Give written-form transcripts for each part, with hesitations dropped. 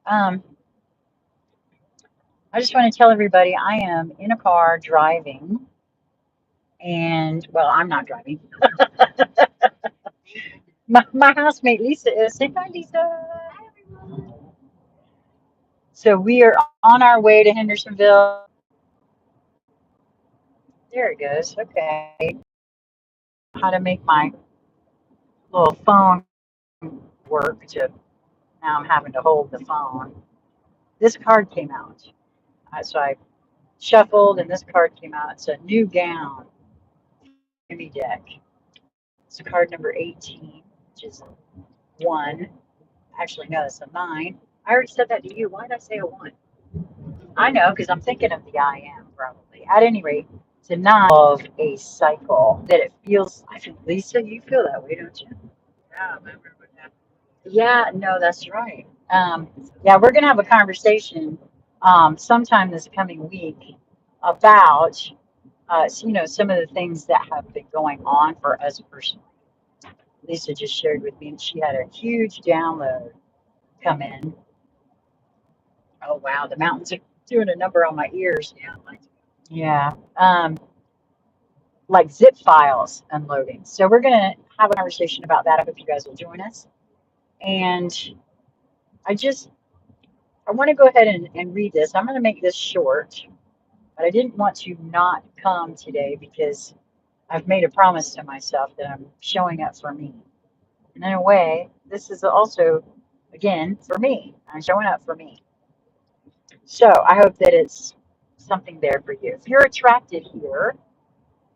Um, I just want to tell everybody I am in a car driving, and well, I'm not driving. My housemate Lisa is. Say hi, Lisa. So we are on our way to Hendersonville. There it goes. Okay. How to make my little phone work to now I'm having to hold the phone. This card came out. So I shuffled and this card came out. It's a new gown. Gimme deck. It's card number 18, which is one. Actually, no, it's a nine. I already said that to you. Why did I say a one? I know, because I'm thinking of the I am probably. At any rate, it's a nine of a cycle that it feels. I think, Lisa, you feel that way, don't you? Yeah, remember what happened. Yeah, no, that's right. Yeah, we're gonna have a conversation sometime this coming week about some of the things that have been going on for us personally. Lisa just shared with me, and she had a huge download come in. Oh wow, the mountains are doing a number on my ears. Yeah, yeah. Like zip files unloading. So we're gonna have a conversation about that. I hope you guys will join us. And I just I want to go ahead and read this. I'm gonna make this short, but I didn't want to not come today because I've made a promise to myself that I'm showing up for me. And in a way, this is also, again, for me. I'm showing up for me. So I hope that it's something there for you. If you're attracted here,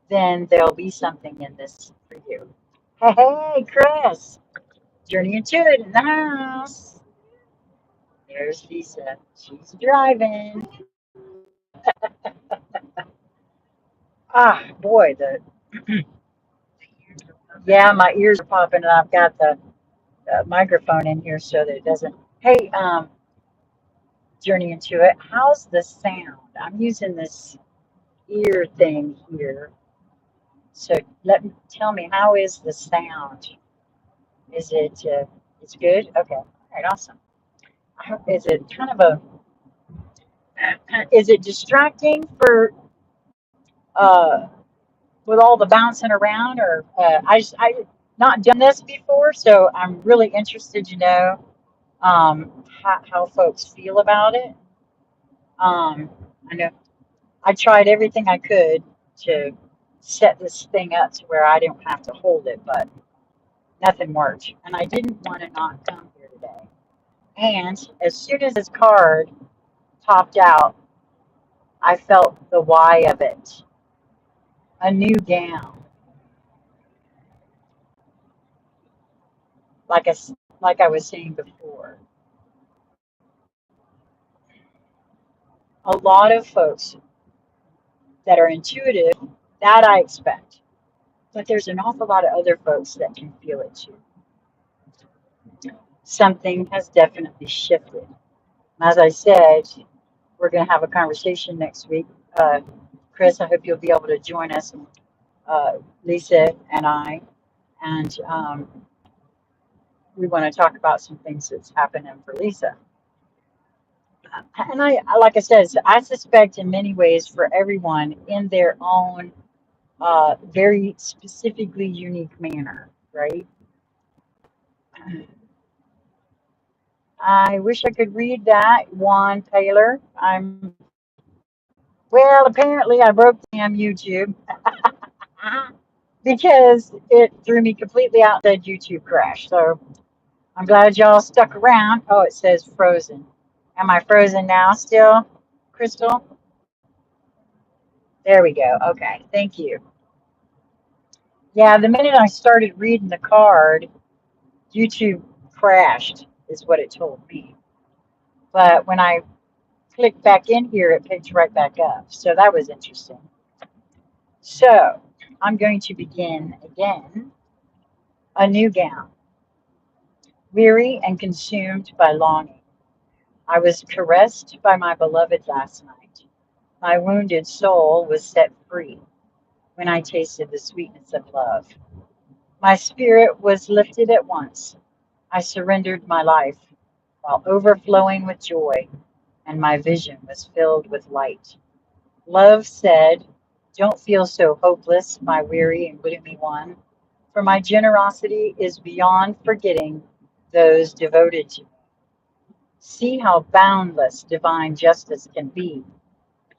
then there'll be something in this for you. Hey, hey, Chris, Journey into it in the house. There's Lisa. She's driving. Ah, boy, the yeah, my ears are popping, and I've got the microphone in here so that it doesn't. Hey, Journey into it. How's the sound? I'm using this ear thing here. So tell me, how is the sound? Is it it's good? Okay. All right, awesome. Is it kind of a is it distracting for uh with all the bouncing around, or I not done this before, so I'm really interested to know how folks feel about it. I know I tried everything I could to set this thing up to where I didn't have to hold it, but nothing worked. And I didn't want to not come here today. And as soon as this card popped out, I felt the why of it. A new gown, like I, like I was saying before. A lot of folks that are intuitive, that I expect. But there's an awful lot of other folks that can feel it too. Something has definitely shifted. As I said, we're going to have a conversation next week. Chris, I hope you'll be able to join us, Lisa and I, and we want to talk about some things that's happening for Lisa. And like I said, I suspect in many ways for everyone in their own very specifically unique manner, right? I wish I could read that, Juan Taylor. Well, apparently I broke the damn YouTube because it threw me completely out. The YouTube crashed. So I'm glad y'all stuck around. Oh, it says frozen. Am I frozen now still, Crystal? There we go. Okay, thank you. Yeah, the minute I started reading the card, YouTube crashed, is what it told me. But when I clicked back in here, it picked right back up. So that was interesting. So I'm going to begin again. A new gown. Weary and consumed by longing, I was caressed by my beloved last night. My wounded soul was set free when I tasted the sweetness of love. My spirit was lifted at once. I surrendered my life. while overflowing with joy, and my vision was filled with light. Love said, "Don't feel so hopeless, my weary and gloomy one, for my generosity is beyond forgetting those devoted to me. See how boundless divine justice can be.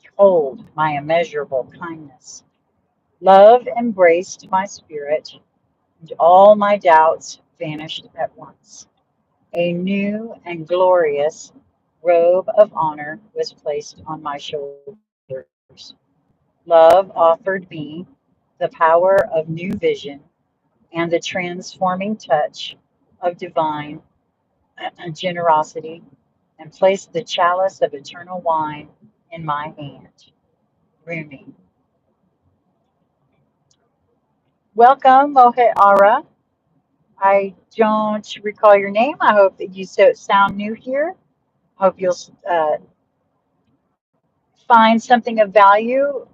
Behold my immeasurable kindness." Love embraced my spirit, and all my doubts vanished at once. A new and glorious robe of honor was placed on my shoulders. Love offered me the power of new vision and the transforming touch of divine generosity, and placed the chalice of eternal wine in my hand. Rumi. Welcome, Mohit Ara. I don't recall your name. I hope that you sound new here. Hope you'll find something of value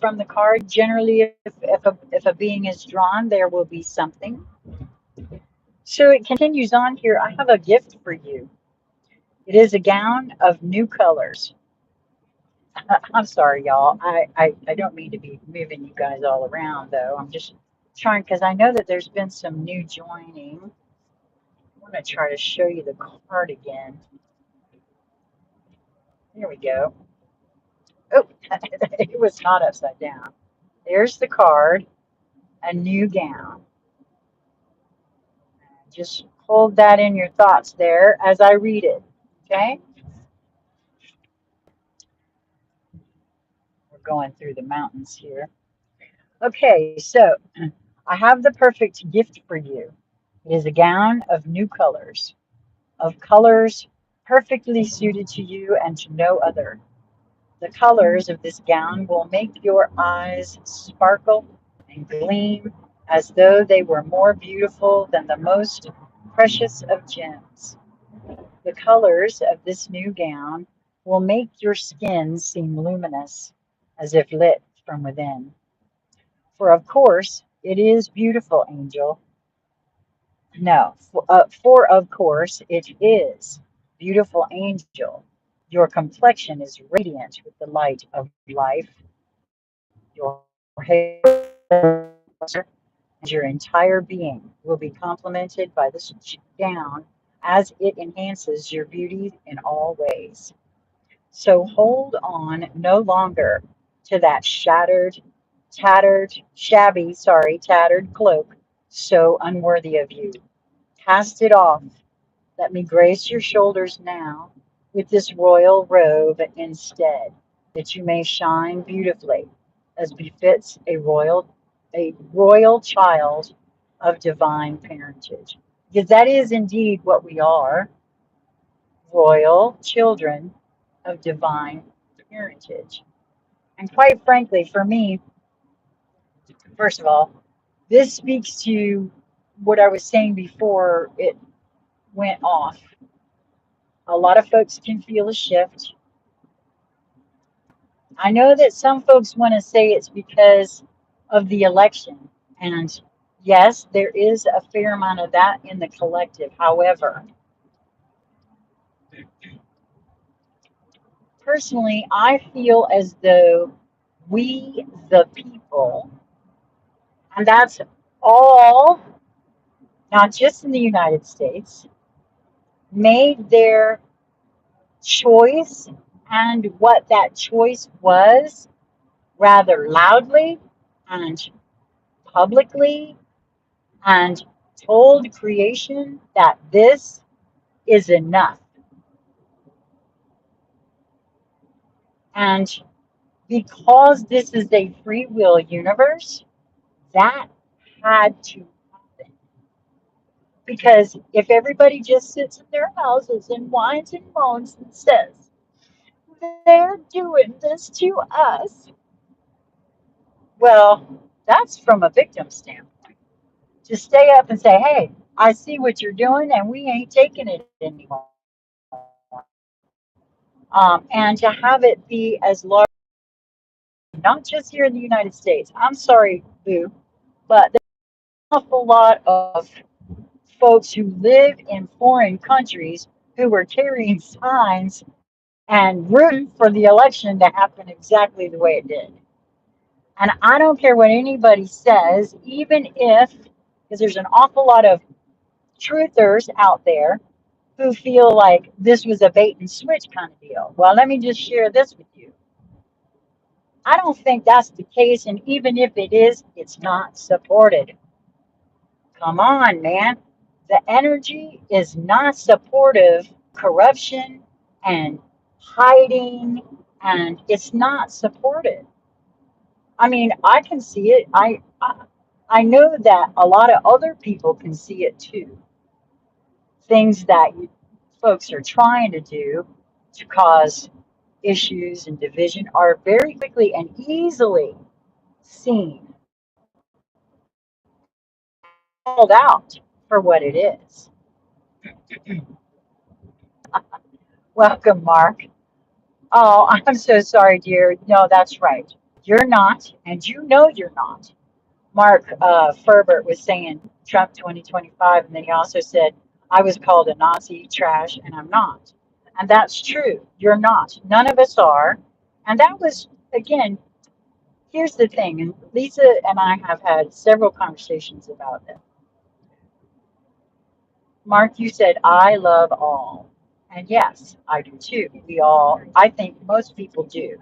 from the card. Generally, if a being is drawn, there will be something. So it continues on here. I have a gift for you. It is a gown of new colors. I'm sorry, y'all. I don't mean to be moving you guys all around, though. I'm just trying because I know that there's been some new joining. I want to try to show you the card again. Here we go. Oh, it was not upside down. There's the card, a new gown. Just hold that in your thoughts there as I read it, okay? We're going through the mountains here. Okay, so I have the perfect gift for you. It is a gown of new colors, of colors perfectly suited to you and to no other. The colors of this gown will make your eyes sparkle and gleam as though they were more beautiful than the most precious of gems. The colors of this new gown will make your skin seem luminous, as if lit from within. For of course, it is beautiful, angel. No, for of course it is. Beautiful angel, your complexion is radiant with the light of life. Your hair and your entire being will be complemented by this gown as it enhances your beauty in all ways. So hold on no longer to that tattered cloak so unworthy of you. Cast it off. Let me grace your shoulders now with this royal robe instead, that you may shine beautifully as befits a royal child of divine parentage. Because that is indeed what we are, royal children of divine parentage. And quite frankly, for me, first of all, this speaks to what I was saying before it went off. A lot of folks can feel a shift. I know that some folks want to say it's because of the election. And yes, there is a fair amount of that in the collective. However, personally, I feel as though we, the people, and that's all, not just in the United States, made their choice and what that choice was rather loudly and publicly, and told creation that this is enough. And because this is a free will universe, that had to happen. Because if everybody just sits in their houses and whines and moans and says, they're doing this to us, well, that's from a victim standpoint. To stay up and say, hey, I see what you're doing and we ain't taking it anymore. And to have it be as large, not just here in the United States. I'm sorry, Boo, but there's an awful lot of folks who live in foreign countries who were carrying signs and rooting for the election to happen exactly the way it did. And I don't care what anybody says, even if, because there's an awful lot of truthers out there who feel like this was a bait and switch kind of deal. Well, let me just share this with you. I don't think that's the case, and even if it is, it's not supported. Come on, man. The energy is not supportive. Corruption and hiding, and it's not supported. I mean, I can see it. I know that a lot of other people can see it too. Things that folks are trying to do to cause issues and division are very quickly and easily seen, called out for what it is. Welcome, Mark. Oh, I'm so sorry, dear. No, that's right. You're not, and you know you're not. Mark Ferbert was saying Trump 2025, and then he also said, I was called a Nazi trash, and I'm not. And that's true. You're not. None of us are. And that was, again, here's the thing, and Lisa and I have had several conversations about this. Mark, you said, I love all. And yes, I do too. We all, I think most people do.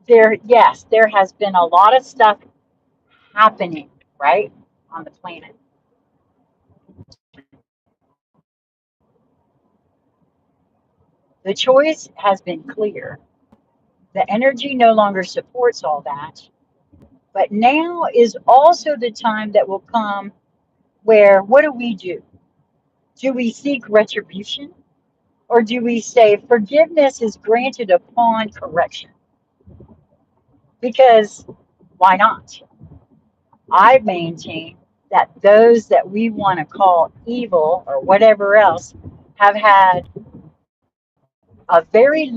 Yes, there has been a lot of stuff happening, right, on the planet. The choice has been clear. The energy no longer supports all that. But now is also the time that will come where what do we do? Do we seek retribution? Or do we say forgiveness is granted upon correction? Because why not? I maintain that those that we want to call evil or whatever else have had a very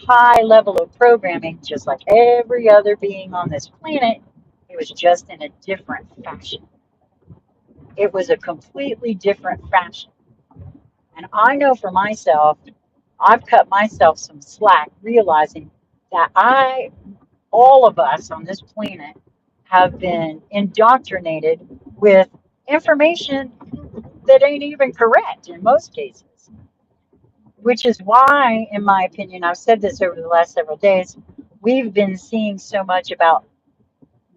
high level of programming, just like every other being on this planet. It was just in a different fashion. It was a completely different fashion. And I know for myself, I've cut myself some slack realizing that all of us on this planet have been indoctrinated with information that ain't even correct in most cases. Which is why, in my opinion, I've said this over the last several days, we've been seeing so much about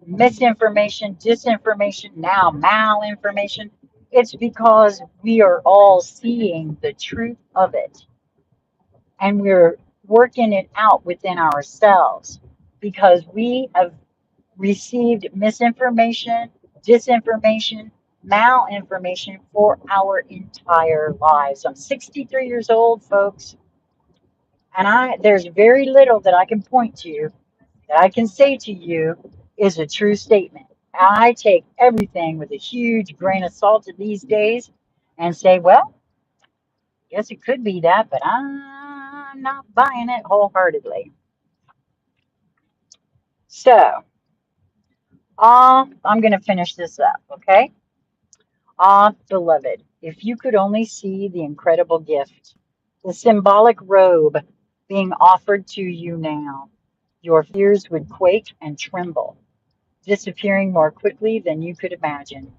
misinformation, disinformation, now malinformation. It's because we are all seeing the truth of it and we're working it out within ourselves because we have received misinformation, disinformation, malinformation for our entire lives. I'm 63 years old, folks, and there's very little that I can point to that I can say to you is a true statement. I take everything with a huge grain of salt these days and say, well, guess it could be that, but I'm not buying it wholeheartedly. So, I'm going to finish this up, okay? Beloved, if you could only see the incredible gift, the symbolic robe being offered to you now, your fears would quake and tremble, disappearing more quickly than you could imagine.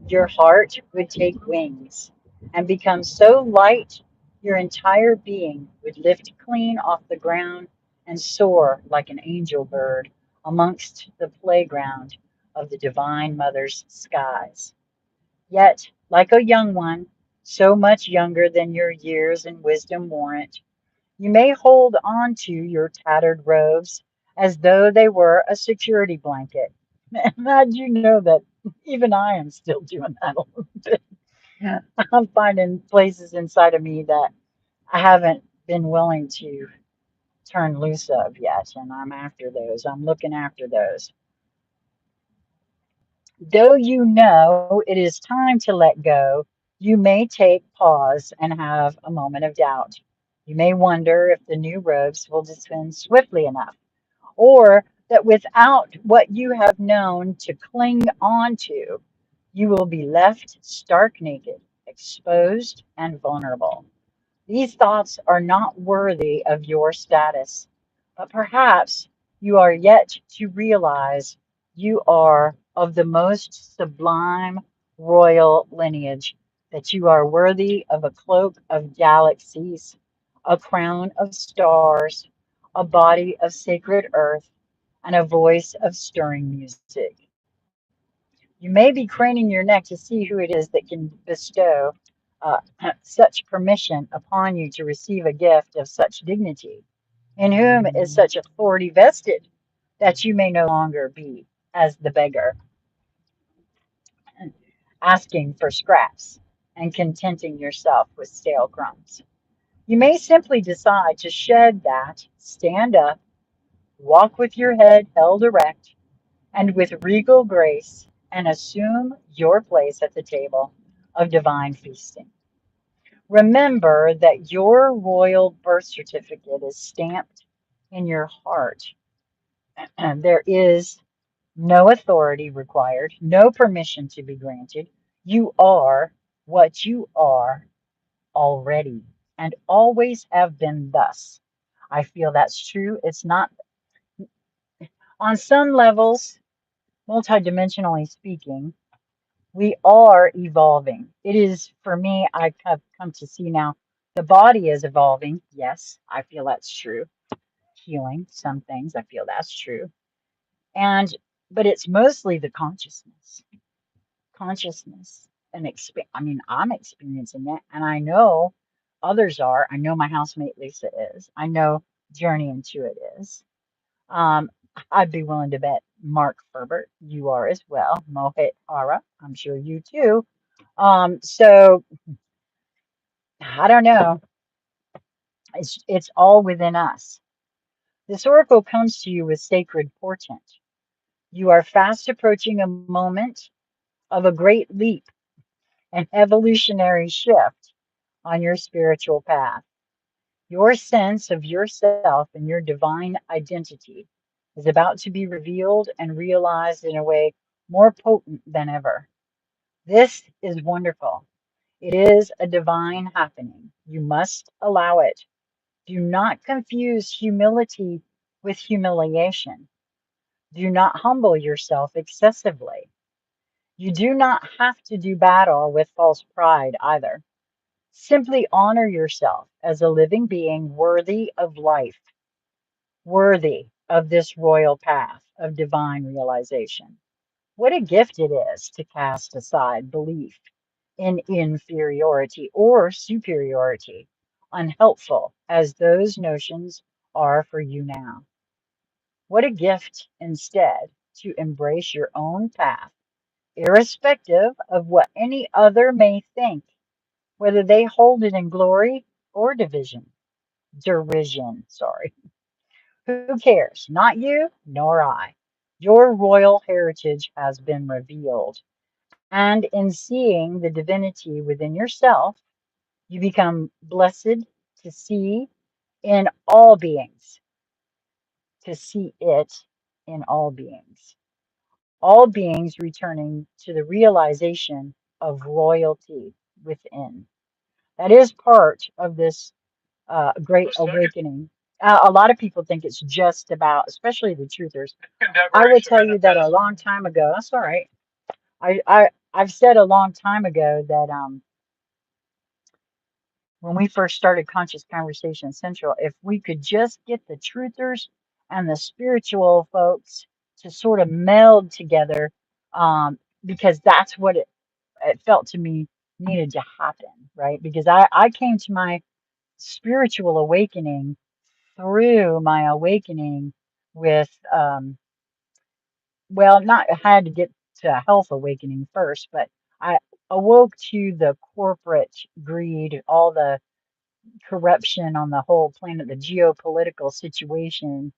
Your heart would take wings and become so light your entire being would lift clean off the ground and soar like an angel bird amongst the playground of the Divine Mother's skies. Yet, like a young one, so much younger than your years and wisdom warrant, you may hold on to your tattered robes as though they were a security blanket. And I do know that even I am still doing that a little bit. I'm finding places inside of me that I haven't been willing to turn loose of yet, and I'm after those. I'm looking after those. Though you know it is time to let go, you may take pause and have a moment of doubt. You may wonder if the new robes will descend swiftly enough, or that without what you have known to cling on to, you will be left stark naked, exposed and vulnerable. These thoughts are not worthy of your status, but perhaps you are yet to realize you are of the most sublime royal lineage, that you are worthy of a cloak of galaxies, a crown of stars, a body of sacred earth, and a voice of stirring music. You may be craning your neck to see who it is that can bestow such permission upon you to receive a gift of such dignity, in whom is such authority vested, that you may no longer be as the beggar, asking for scraps and contenting yourself with stale crumbs. You may simply decide to shed that, stand up, walk with your head held erect, and with regal grace, and assume your place at the table of divine feasting. Remember that your royal birth certificate is stamped in your heart, and there is no authority required, no permission to be granted. You are what you are already, and always have been thus. I feel that's true. It's not, on some levels, multidimensionally speaking, we are evolving. It is, for me, I have come to see now, the body is evolving. Yes, I feel that's true. Healing some things, I feel that's true. And, but it's mostly the consciousness and I mean, I'm experiencing it, and I know others are. I know my housemate Lisa is. I know Journey into it is. Um, I'd be willing to bet Mark Ferbert, you are as well. Mohit Ara, I'm sure you too. So I don't know. It's all within us. This oracle comes to you with sacred portent. You are fast approaching a moment of a great leap, an evolutionary shift on your spiritual path. Your sense of yourself and your divine identity is about to be revealed and realized in a way more potent than ever. This is wonderful. It is a divine happening. You must allow it. Do not confuse humility with humiliation. Do not humble yourself excessively. You do not have to do battle with false pride either. Simply honor yourself as a living being worthy of life, worthy of this royal path of divine realization. What a gift it is to cast aside belief in inferiority or superiority, unhelpful as those notions are for you now. What a gift instead to embrace your own path, irrespective of what any other may think, whether they hold it in glory or derision, sorry. Who cares? Not you, nor I. Your royal heritage has been revealed, and in seeing the divinity within yourself, you become blessed to see in all beings, to see it in all beings returning to the realization of royalty within. That is part of this great awakening. A lot of people think it's just about, especially the truthers. I will tell you that a long time ago, that's all right. I've said a long time ago that when we first started Conscious Conversation Central, if we could just get the truthers and the spiritual folks to sort of meld together, because that's what it felt to me needed to happen, right? Because I came to my spiritual awakening through my awakening with, well, not I had to get to a health awakening first, but I awoke to the corporate greed, all the corruption on the whole planet, the geopolitical situation,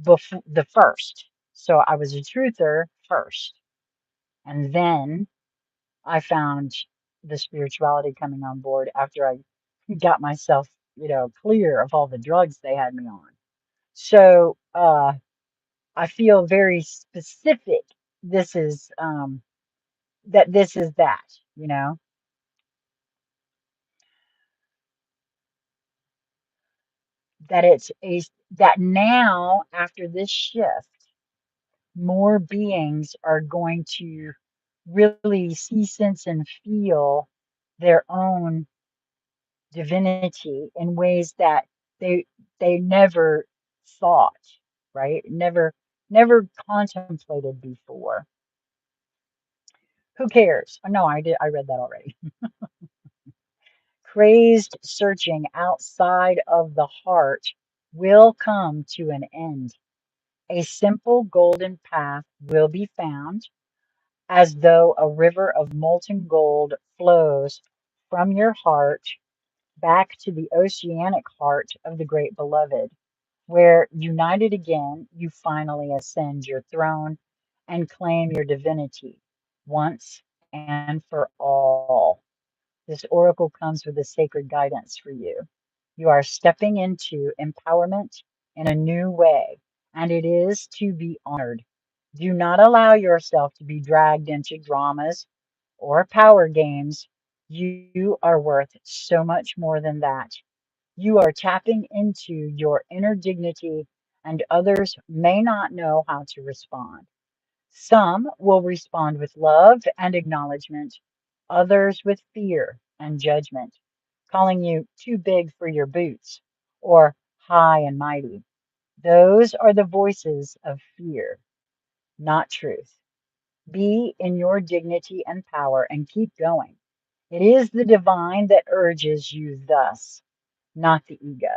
before the first. So I was a truther first, and then I found the spirituality coming on board after I got myself, clear of all the drugs they had me on. So I feel very specific. This is that, you know. that it's a that now after this shift, more beings are going to really see, sense, and feel their own divinity in ways that they they never thought, right? Never contemplated before. Who cares? Oh, no, I read that already. Crazed searching outside of the heart will come to an end. A simple golden path will be found, as though a river of molten gold flows from your heart back to the oceanic heart of the great beloved, where, united again, you finally ascend your throne and claim your divinity once and for all. This oracle comes with a sacred guidance for you. You are stepping into empowerment in a new way, and it is to be honored. Do not allow yourself to be dragged into dramas or power games. You are worth so much more than that. You are tapping into your inner dignity, and others may not know how to respond. Some will respond with love and acknowledgement, others with fear and judgment, calling you too big for your boots or high and mighty. Those are the voices of fear, not truth. Be in your dignity and power and keep going. It is the divine that urges you thus, not the ego.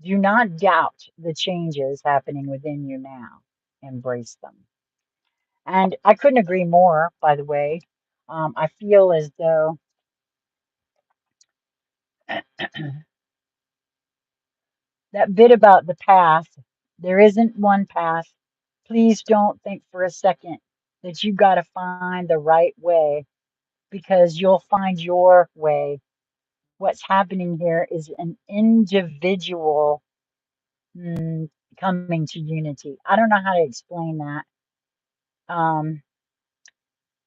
Do not doubt the changes happening within you now. Embrace them. And I couldn't agree more, by the way. I feel as though that bit about the path, there isn't one path. Please don't think for a second that you got to find the right way, because you'll find your way. What's happening here is an individual mm, coming to unity. I don't know how to explain that. Um,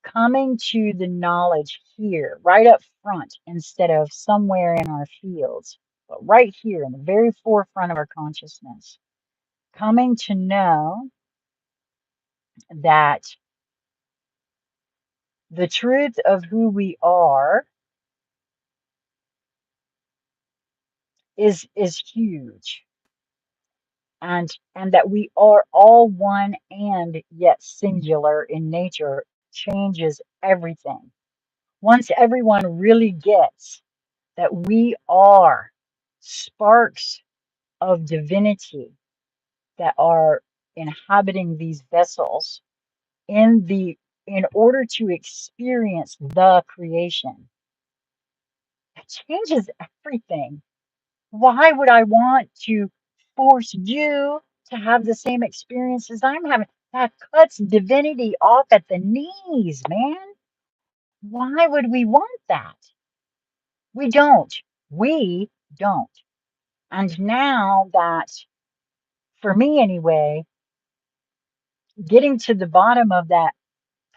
Coming to the knowledge here, right up front, instead of somewhere in our fields, but right here in the very forefront of our consciousness. Coming to know that the truth of who we are is huge, and that we are all one and yet singular in nature changes everything. Once everyone really gets that we are sparks of divinity that are inhabiting these vessels in the in order to experience the creation, it changes everything. Why would I want to force you to have the same experience as I'm having? That cuts divinity off at the knees, man. Why would we want that? We don't. We don't. And now that, for me anyway, getting to the bottom of that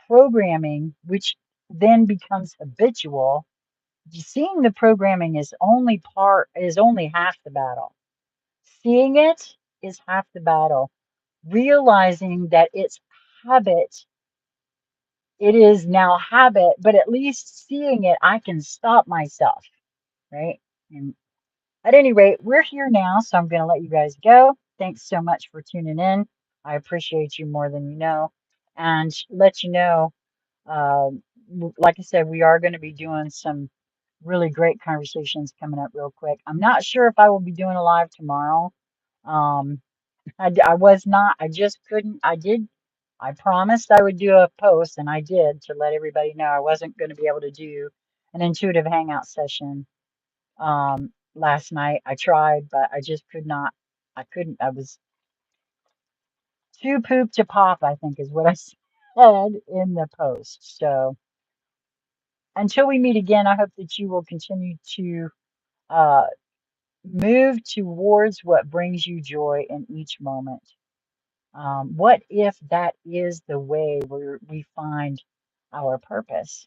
programming, which then becomes habitual, seeing the programming is only half the battle. Seeing it is half the battle. Realizing that it's habit, it is now habit, but at least seeing it, I can stop myself, right? And at any rate, we're here now, so I'm going to let you guys go. Thanks so much for tuning in. I appreciate you more than you know. And let you know, like I said, we are going to be doing some really great conversations coming up real quick. I'm not sure if I will be doing a live tomorrow. Um, I was not, I just couldn't, I promised I would do a post, and I did, to let everybody know I wasn't going to be able to do an intuitive hangout session last night. I tried, but I just could not. I couldn't. I was too poop to pop, I think is what I said in the post. So until we meet again, I hope that you will continue to uh, move towards what brings you joy in each moment. What if that is the way where we find our purpose,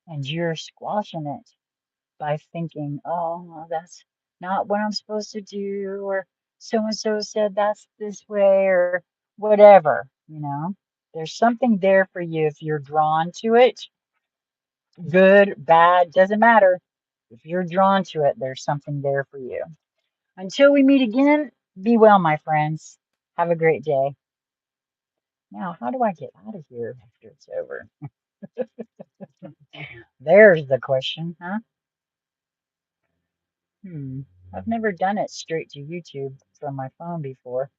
and you're squashing it by thinking, oh, well, that's not what I'm supposed to do, or so and so said that's this way or whatever, you know. There's something there for you if you're drawn to it. Good, bad, doesn't matter. If you're drawn to it, there's something there for you. Until we meet again, be well, my friends. Have a great day. Now, how do I get out of here after it's over? There's the question, huh? Hmm. I've never done it straight to YouTube from my phone before.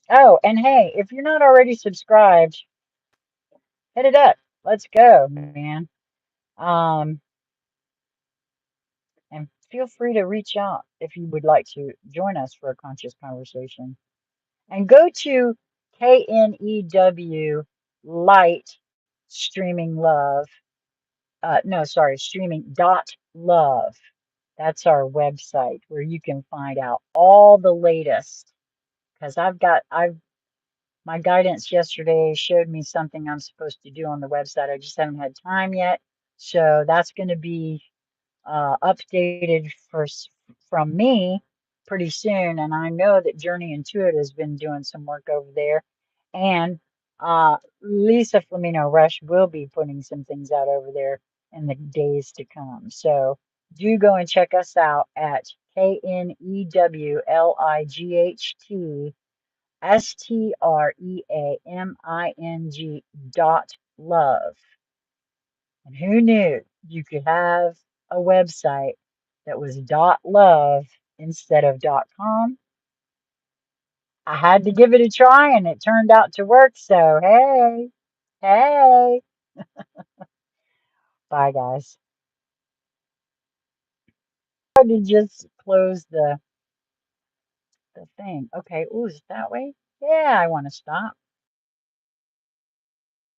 Oh, and hey, if you're not already subscribed, hit it up. Let's go, man. Um, and feel free to reach out if you would like to join us for a conscious conversation. And go to KNEW Light Streaming Love. No, sorry, streaming dot love. That's our website where you can find out all the latest. Because I've my guidance yesterday showed me something I'm supposed to do on the website. I just haven't had time yet. So that's going to be updated from me pretty soon. And I know that Journey Intuit has been doing some work over there. And Lisa Flamino Rush will be putting some things out over there in the days to come. So do go and check us out at KNEWLIGHTSTREAMING.love. And who knew you could have a website that was .love instead of .com? I had to give it a try and it turned out to work. So, hey, hey, bye guys. I to just close the thing. Okay. Oh, is it that way? Yeah, I want to stop.